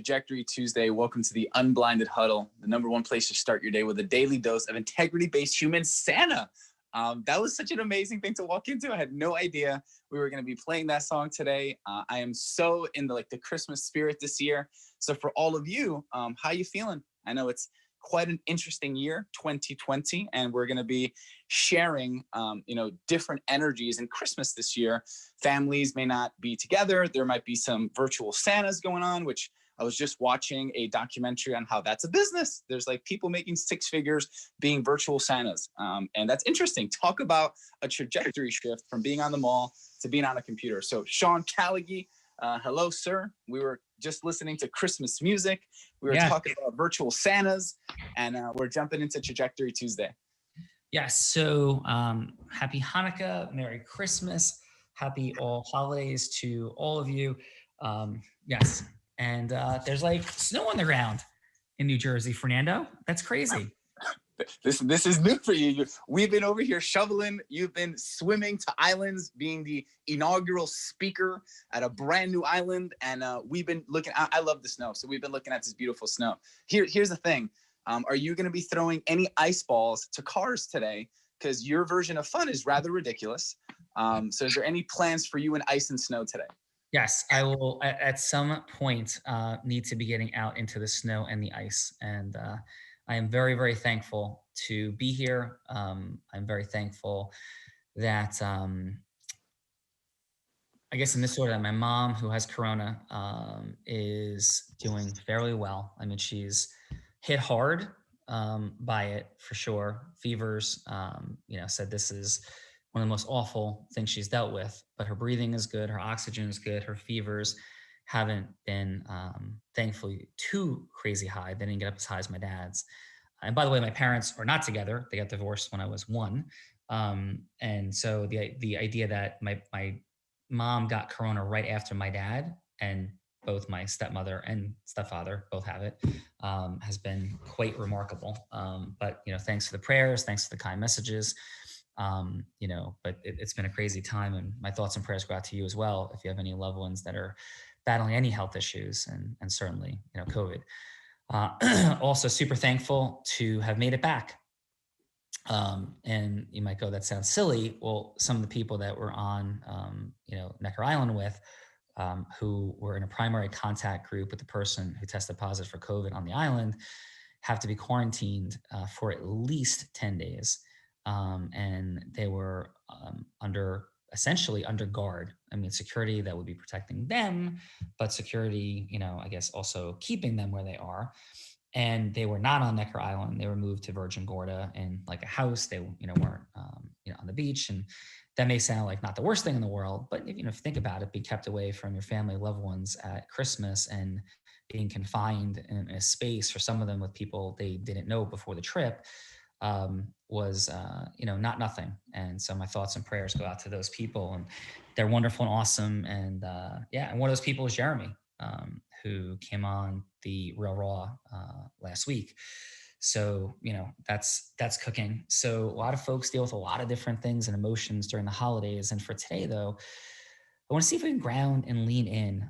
Trajectory Tuesday. Welcome to the Unblinded Huddle, the number one place to start your day with a daily dose of integrity-based human Santa. That was such an amazing thing to walk into. I had no idea we were going to be playing that song today. I am so in the Christmas spirit this year. So for all of you, how you feeling? I know it's quite an interesting year, 2020, and we're going to be sharing, different energies in Christmas this year. Families may not be together. There might be some virtual Santas going on, which I was just watching a documentary on how that's a business. There's people making six figures being virtual Santas. And that's interesting. Talk about a trajectory shift from being on the mall to being on a computer. So Sean Callaghy, hello, sir. We were just listening to Christmas music. We were talking about virtual Santas, and we're jumping into Trajectory Tuesday. Yes. So happy Hanukkah, Merry Christmas, happy all holidays to all of you. Yes. And there's snow on the ground in New Jersey, Fernando. That's crazy. This is new for you. We've been over here shoveling. You've been swimming to islands, being the inaugural speaker at a brand new island. And we've been looking. I love the snow, so we've been looking at this beautiful snow. Here's the thing. Are you going to be throwing any ice balls to cars today? Because your version of fun is rather ridiculous. So is there any plans for you in ice and snow today? Yes, I will at some point need to be getting out into the snow and the ice. And I am very, very thankful to be here. I'm very thankful that, I guess in this order, my mom, who has corona, is doing fairly well. I mean, she's hit hard by it for sure. Fevers, said this is one of the most awful things she's dealt with, but her breathing is good. Her oxygen is good. Her fevers haven't been, thankfully, too crazy high. They didn't get up as high as my dad's. And by the way, my parents are not together. They got divorced when I was 1. And so the idea that my mom got corona right after my dad, and both my stepmother and stepfather both have it, has been quite remarkable. But, thanks for the prayers, thanks for the kind messages. But it's been a crazy time, and my thoughts and prayers go out to you as well if you have any loved ones that are battling any health issues, and certainly COVID. Also super thankful to have made it back. And you might go, that sounds silly. Well, some of the people that were on Necker Island with, who were in a primary contact group with the person who tested positive for COVID on the island, have to be quarantined for at least 10 days. And they were essentially under guard. I mean, security that would be protecting them, but security, I guess also keeping them where they are. And they were not on Necker Island. They were moved to Virgin Gorda in a house. They, weren't, on the beach. And that may sound like not the worst thing in the world, but if you think about it, be kept away from your family, loved ones at Christmas, and being confined in a space, for some of them with people they didn't know before the trip, was not nothing. And so my thoughts and prayers go out to those people, and they're wonderful and awesome. And and one of those people is Jeremy, who came on the Real Raw last week. So that's cooking. So a lot of folks deal with a lot of different things and emotions during the holidays. And for today, though, I want to see if we can ground and lean in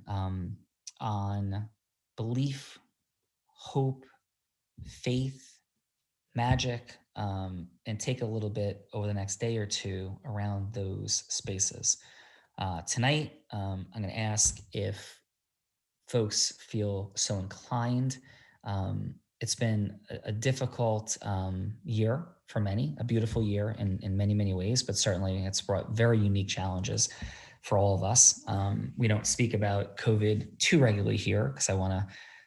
on belief, hope, faith, magic, and take a little bit over the next day or two around those spaces. Tonight, I'm going to ask if folks feel so inclined. It's been a difficult year for many, a beautiful year in many, many ways, but certainly it's brought very unique challenges for all of us. We don't speak about COVID too regularly here because I want to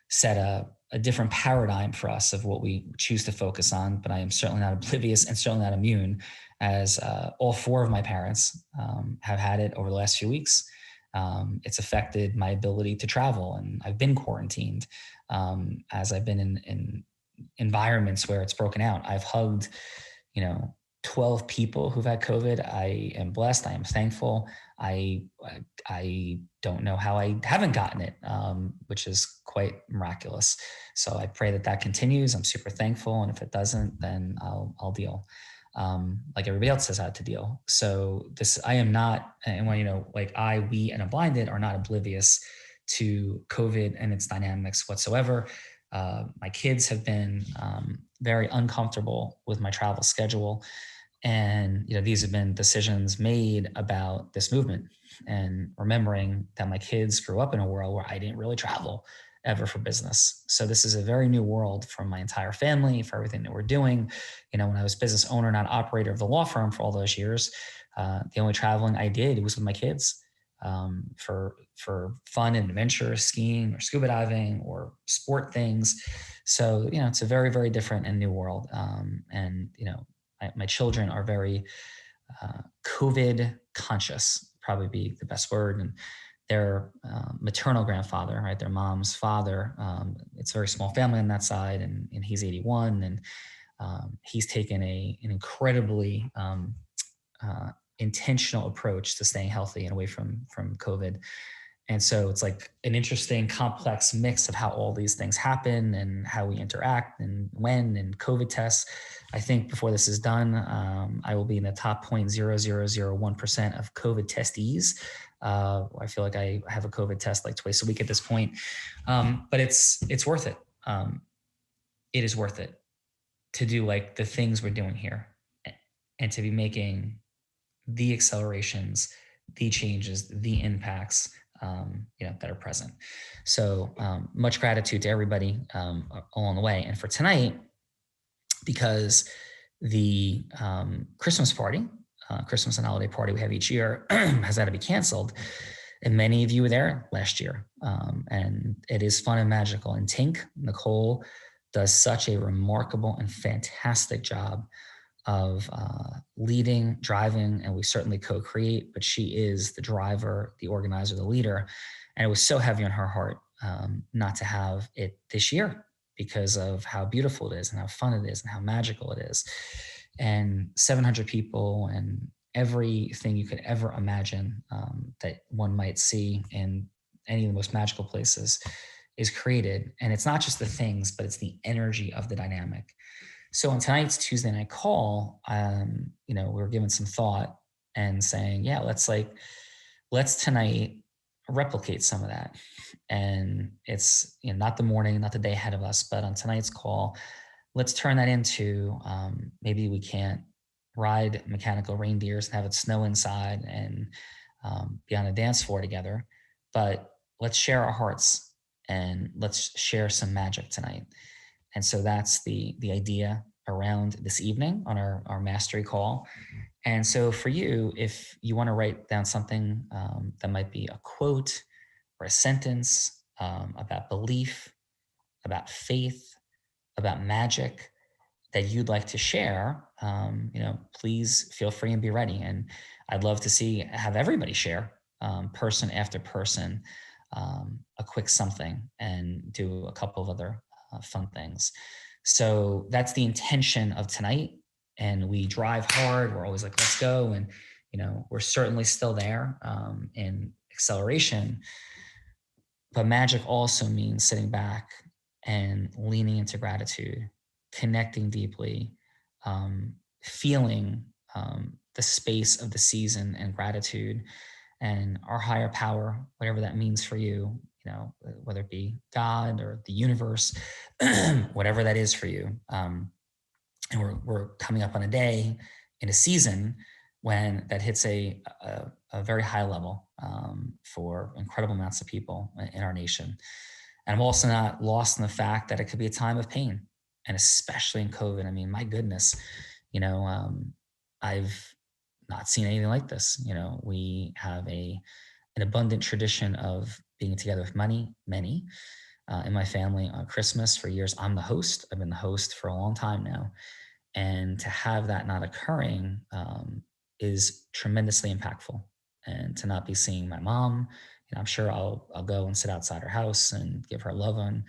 set a different paradigm for us of what we choose to focus on, but I am certainly not oblivious and certainly not immune, as all 4 of my parents have had it over the last few weeks. It's affected my ability to travel, and I've been quarantined as I've been in environments where it's broken out. I've hugged, 12 people who've had COVID. I am blessed. I am thankful. I don't know how I haven't gotten it, which is quite miraculous. So I pray that continues. I'm super thankful. And if it doesn't, then I'll deal. Like everybody else has had to deal. So I am not, and when, we and Unblinded are not oblivious to COVID and its dynamics whatsoever. My kids have been very uncomfortable with my travel schedule. And these have been decisions made about this movement, and remembering that my kids grew up in a world where I didn't really travel ever for business. So this is a very new world for my entire family, for everything that we're doing. When I was business owner, not operator of the law firm for all those years, the only traveling I did was with my kids, for fun and adventure, skiing or scuba diving or sport things. So it's a very, very different and new world. And my children are very COVID conscious, probably be the best word. And their maternal grandfather, right, their mom's father, it's a very small family on that side, and he's 81, and he's taken an incredibly intentional approach to staying healthy and away from COVID. And so it's like an interesting, complex mix of how all these things happen and how we interact and when, and COVID tests. I think before this is done, I will be in the top 0.0001% of COVID testees. I feel like I have a COVID test like twice a week at this point. But it's worth it. It is worth it to do like the things we're doing here, and to be making the accelerations, the changes, the impacts, that are present. So much gratitude to everybody along the way. And for tonight, because the Christmas party, Christmas and holiday party we have each year has had to be canceled. And many of you were there last year. And it is fun and magical. And Tink, Nicole, does such a remarkable and fantastic job of leading, driving, and we certainly co-create, but she is the driver, the organizer, the leader. And it was so heavy on her heart not to have it this year, because of how beautiful it is and how fun it is and how magical it is. And 700 people and everything you could ever imagine that one might see in any of the most magical places is created. And it's not just the things, but it's the energy of the dynamic. So on tonight's Tuesday night call, we were given some thought and saying, yeah, let's tonight replicate some of that. And it's not the morning, not the day ahead of us, but on tonight's call, let's turn that into maybe we can't ride mechanical reindeers and have it snow inside and be on a dance floor together, but let's share our hearts and let's share some magic tonight. And so that's the idea around this evening on our mastery call. And so for you, if you want to write down something that might be a quote or a sentence about belief, about faith, about magic that you'd like to share, please feel free and be ready. And I'd love to have everybody share person after person a quick something, and do a couple of other fun things. So that's the intention of tonight. And we drive hard. We're always like, let's go. And, we're certainly still there in acceleration. But magic also means sitting back and leaning into gratitude, connecting deeply, feeling the space of the season and gratitude and our higher power, whatever that means for you, whether it be God or the universe, whatever that is for you. And we're coming up on a day in a season when that hits a very high level for incredible amounts of people in our nation. And I'm also not lost in the fact that it could be a time of pain, and especially in COVID. I mean, my goodness, I've not seen anything like this. We have an abundant tradition of being together with many in my family on Christmas. For years, I'm the host. I've been the host for a long time now. And to have that not occurring is tremendously impactful. And to not be seeing my mom, I'm sure I'll go and sit outside her house and give her love on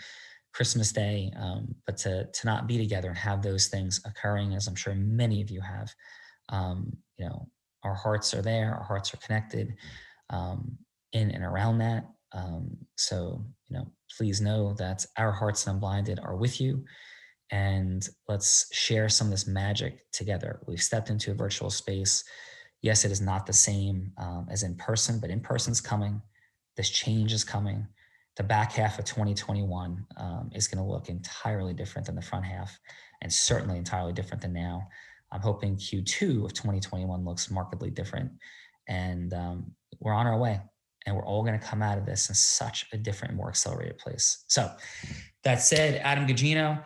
Christmas Day. But to not be together and have those things occurring, as I'm sure many of you have, our hearts are there, our hearts are connected in and around that. So, please know that our hearts and Unblinded are with you. And let's share some of this magic together. We've stepped into a virtual space. Yes, it is not the same as in person, but in person's coming. This change is coming. the back half of 2021 is going to look entirely different than the front half, and certainly entirely different than now. I'm hoping Q2 of 2021 looks markedly different, and we're on our way, and we're all going to come out of this in such a different, more accelerated place. So that said, Adam Gugino,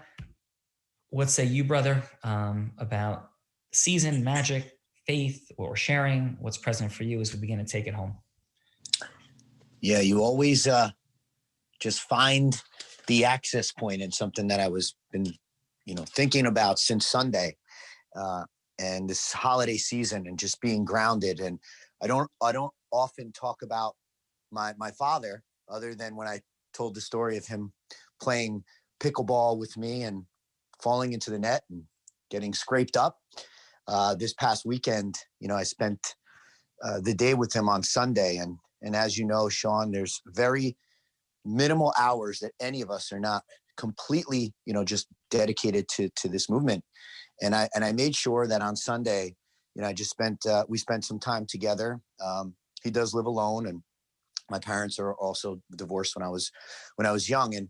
what say you, brother, about season, magic, faith, what we're sharing, what's present for you as we begin to take it home? Yeah, you always just find the access point in something that I was been, thinking about since Sunday, and this holiday season, and just being grounded. And I don't often talk about my father, other than when I told the story of him playing pickleball with me and falling into the net and getting scraped up. This past weekend, I spent the day with him on Sunday, and as you know, Sean, there's very minimal hours that any of us are not completely, just dedicated to this movement. And I made sure that on Sunday, I just we spent some time together. He does live alone, and my parents are also divorced when I was young. And,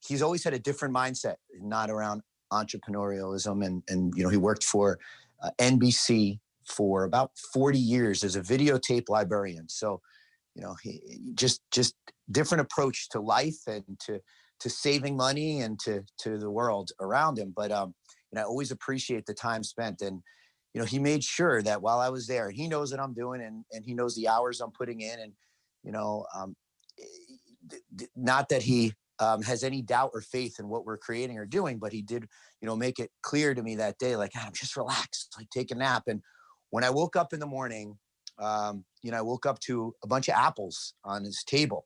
he's always had a different mindset, not around entrepreneurialism. And he worked for NBC for about 40 years as a videotape librarian. So, he just different approach to life and to saving money and to the world around him. But, I always appreciate the time spent. And, he made sure that while I was there, and he knows what I'm doing, and he knows the hours I'm putting in, and, not that he has any doubt or faith in what we're creating or doing, but he did, make it clear to me that day, like, I'm just relaxed, like take a nap. And when I woke up in the morning, I woke up to a bunch of apples on his table,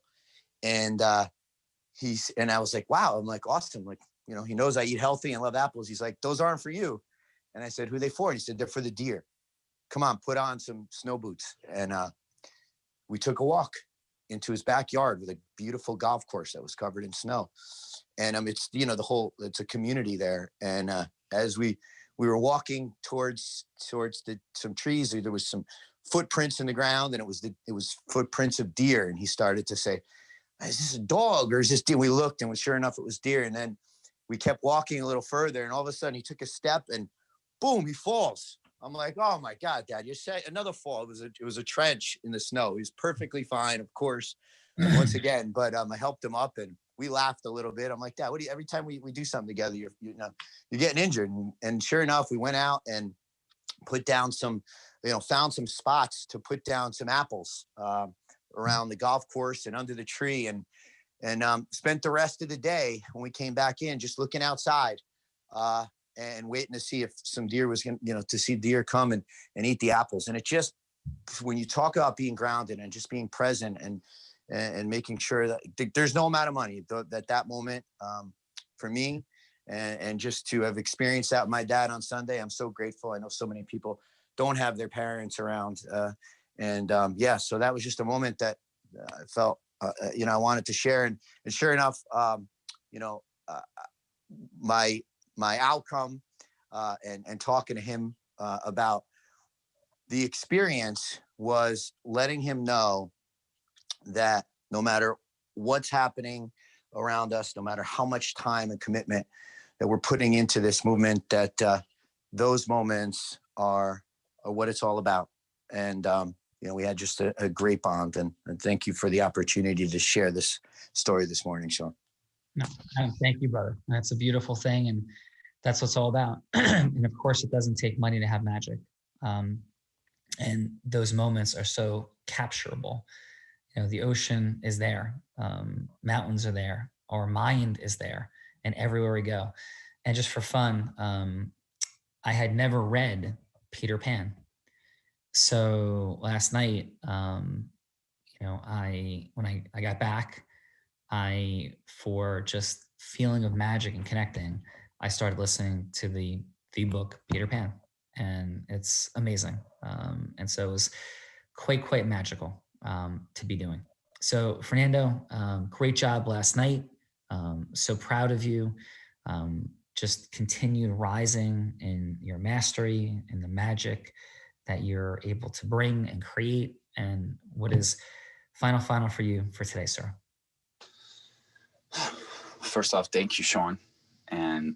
and I was like, wow, I'm like, awesome. Like, he knows I eat healthy and love apples. He's like, those aren't for you. And I said, who are they for? And he said, they're for the deer. Come on, put on some snow boots. And we took a walk into his backyard with a beautiful golf course that was covered in snow. And it's, it's a community there. And as we were walking towards some trees, there was some footprints in the ground, and it was footprints of deer. And he started to say, is this a dog or is this deer? We looked, and sure enough, it was deer. And then we kept walking a little further, and all of a sudden he took a step, and boom, he falls. I'm like, oh my God, Dad, you said another fall. It was a trench in the snow. He was perfectly fine, of course, once again, but I helped him up, and we laughed a little bit. I'm like, Dad, every time we do something together, you're getting injured. And sure enough, we went out and put down found some spots to put down some apples around the golf course and under the tree, and spent the rest of the day when we came back in just looking outside and waiting to see if some deer was going to see deer come and eat the apples. And it just, when you talk about being grounded and just being present and making sure that there's no amount of money that moment for me, and just to have experienced that with my dad on Sunday, I'm so grateful. I know so many people don't have their parents around. So that was just a moment that I felt, I wanted to share. And sure enough, my outcome and talking to him about the experience was letting him know that no matter what's happening around us, no matter how much time and commitment that we're putting into this movement, that those moments are what it's all about. And we had just a great bond, and thank you for the opportunity to share this story this morning, Sean. No, thank you, brother. That's a beautiful thing, and that's what it's all about. And of course, it doesn't take money to have magic. And those moments are so capturable. The ocean is there, mountains are there, our mind is there, and everywhere we go. And just for fun, I had never read Peter Pan. So last night, when I got back, for just feeling of magic and connecting, I started listening to the book Peter Pan, and it's amazing. And so it was quite magical to be doing. So Fernando, great job last night. So proud of you. Just continued rising in your mastery and the magic that you're able to bring and create. And what is final for you for today, sir? first off, thank you, Sean. And,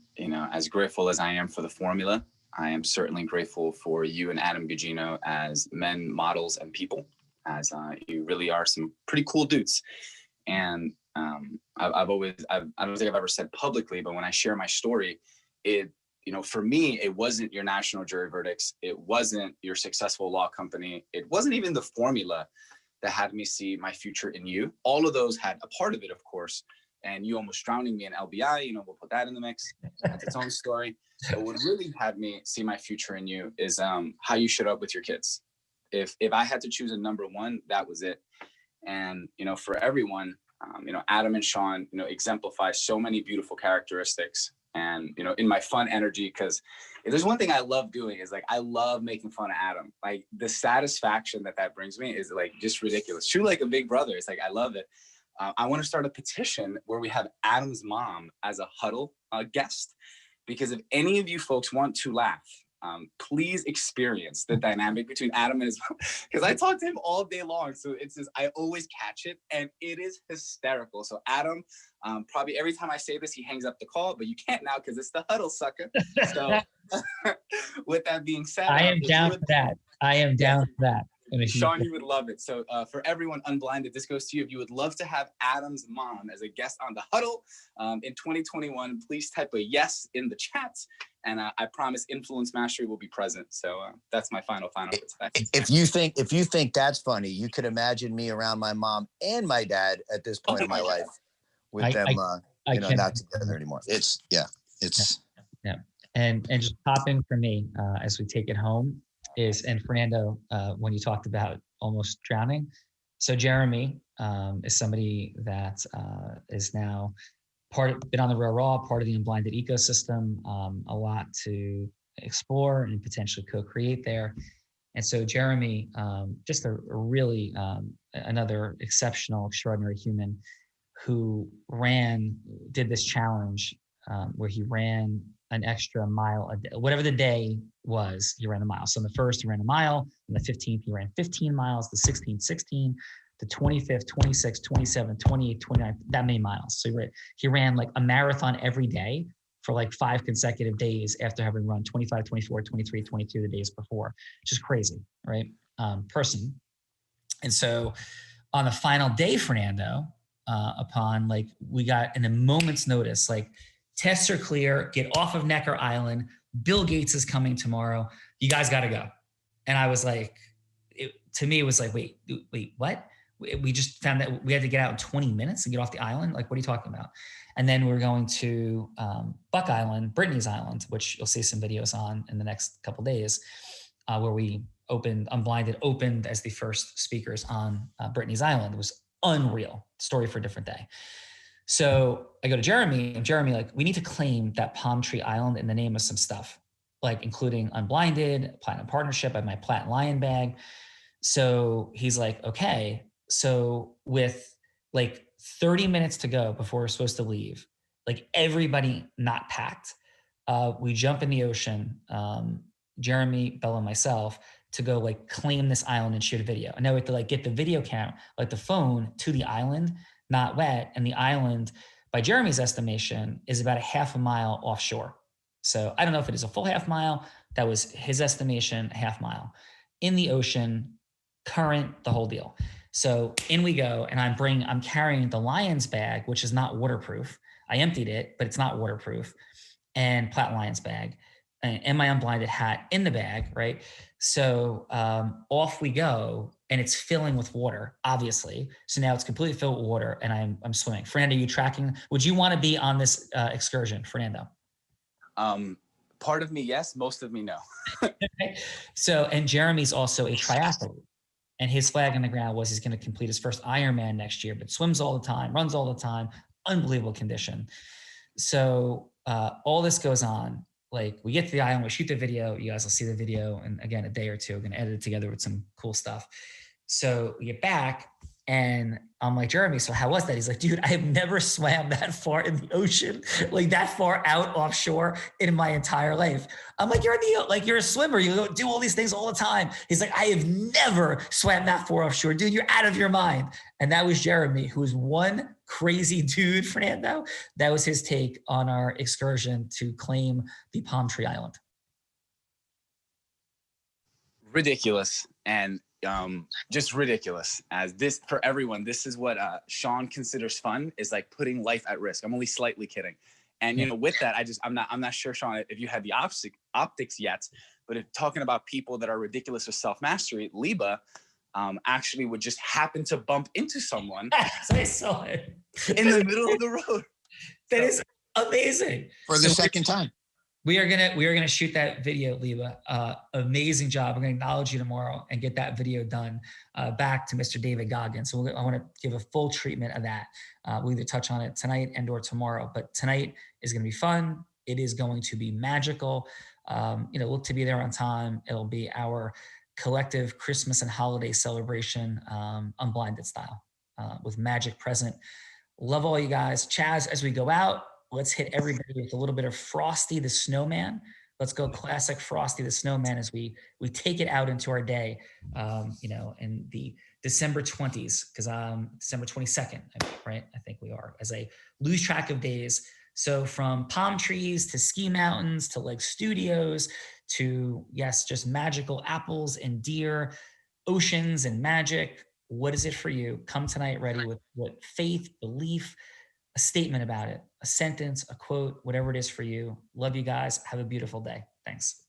as grateful as I am for the formula, I am certainly grateful for you and Adam Gugino as men, models, and people, as you really are some pretty cool dudes. And I don't think I've ever said publicly, but when I share my story, for me, it wasn't your national jury verdicts. It wasn't your successful law company. It wasn't even the formula that had me see my future in you. All of those had a part of it, of course. And you almost drowning me in LBI, we'll put that in the mix. That's its own story. But what really had me see my future in you is how you showed up with your kids. If I had to choose a number one, that was it. And, for everyone, Adam and Sean, exemplify so many beautiful characteristics. And, in my fun energy, because if there's one thing I love doing is I love making fun of Adam. The satisfaction that brings me is just ridiculous. True, like a big brother. It's I love it. I want to start a petition where we have Adam's mom as a Huddle guest, because if any of you folks want to laugh, please experience the dynamic between Adam and his mom, because I talk to him all day long. So I always catch it, and it is hysterical. So Adam, probably every time I say this, he hangs up the call, but you can't now because it's the Huddle, sucker. So with that being said, I am down for that. I am down for that. Sean, you would love it. So for everyone Unblinded, this goes to you. If you would love to have Adam's mom as a guest on the Huddle in 2021, please type a yes in the chat. And I promise Influence Mastery will be present. So that's my final for today. If you think that's funny, you could imagine me around my mom and my dad at this point in my life with them, not together anymore. Yeah. And just pop in for me as we take it home. And Fernando, when you talked about almost drowning. So Jeremy is somebody that is now been on the Raw, part of the Unblinded ecosystem, a lot to explore and potentially co-create there. And so Jeremy, just a really another exceptional, extraordinary human who did this challenge where he ran an extra mile a day, whatever the day was, he ran a mile. So on the first, he ran a mile. On the 15th, he ran 15 miles. The 16th, 16. The 25th, 26th, 27th, 28th, 29th, that many miles. So he ran a marathon every day for 5 consecutive days after having run 25, 24, 23, 22 the days before. Just crazy, right? Person. And so on the final day, Fernando, we got in a moment's notice, tests are clear, get off of Necker Island. Bill Gates is coming tomorrow. You guys got to go. And I was to me, it was wait, what? We just found that we had to get out in 20 minutes and get off the island. What are you talking about? And then we're going to Buck Island, Brittany's Island, which you'll see some videos on in the next couple of days, where we Unblinded opened as the first speakers on Brittany's Island. It was unreal. Story for a different day. So I go to Jeremy, and Jeremy, we need to claim that Palm Tree Island in the name of some stuff, including Unblinded, Platinum Partnership, I have my Platinum Lion bag. So he's okay. So with 30 minutes to go before we're supposed to leave, everybody not packed, we jump in the ocean, Jeremy, Bella, and myself, to go claim this island and shoot a video. And now we have to get the video camera, the phone to the island, not wet. And the island, by Jeremy's estimation, is about a half a mile offshore. So I don't know if it is a full half mile. That was his estimation, a half mile. In the ocean, current, the whole deal. So in we go, and I'm carrying the Lion's bag, which is not waterproof. I emptied it, but it's not waterproof. And Platinum Lion's bag, and my Unblinded hat in the bag, right? So off we go, and it's filling with water, obviously. So now it's completely filled with water, and I'm swimming. Fernando, are you tracking? Would you want to be on this excursion, Fernando? Part of me, yes. Most of me, no. Okay. So, and Jeremy's also a triathlete, and his flag on the ground was he's going to complete his first Ironman next year, but swims all the time, runs all the time, unbelievable condition. So all this goes on. We get to the island, we shoot the video. You guys will see the video in, again, a day or two. We're going to edit it together with some cool stuff. So we get back, and I'm Jeremy, so how was that? He's dude, I have never swam that far in the ocean, that far out offshore in my entire life. I'm you're a swimmer. You do all these things all the time. He's I have never swam that far offshore. Dude, you're out of your mind. And that was Jeremy, who was 1 crazy dude, Fernando. That was his take on our excursion to claim the Palm Tree Island. Ridiculous. And just ridiculous. As this, for everyone, this is what Sean considers fun, is like putting life at risk. I'm only slightly kidding. And you know, with that, I'm not sure, Sean, if you had the optics yet, but if talking about people that are ridiculous with self-mastery, Liba actually would just happen to bump into someone I saw it in the middle of the road. That is amazing. For the second time. We are gonna shoot that video, Liba. Amazing job. I'm gonna acknowledge you tomorrow and get that video done back to Mr. David Goggins. So I want to give a full treatment of that. We'll either touch on it tonight and or tomorrow. But tonight is gonna be fun. It is going to be magical. Look to be there on time. It'll be our collective Christmas and holiday celebration, unblinded style, with magic present. Love all you guys. Chaz, as we go out, let's hit everybody with a little bit of Frosty the Snowman. Let's go classic Frosty the Snowman as we take it out into our day, in the December 20s, because December 22nd, right? I think we are, as I lose track of days. So from palm trees to ski mountains to like studios to, yes, just magical apples and deer, oceans and magic. What is it for you? Come tonight ready with what faith, belief, a statement about it, a sentence, a quote, whatever it is for you. Love you guys. Have a beautiful day. Thanks.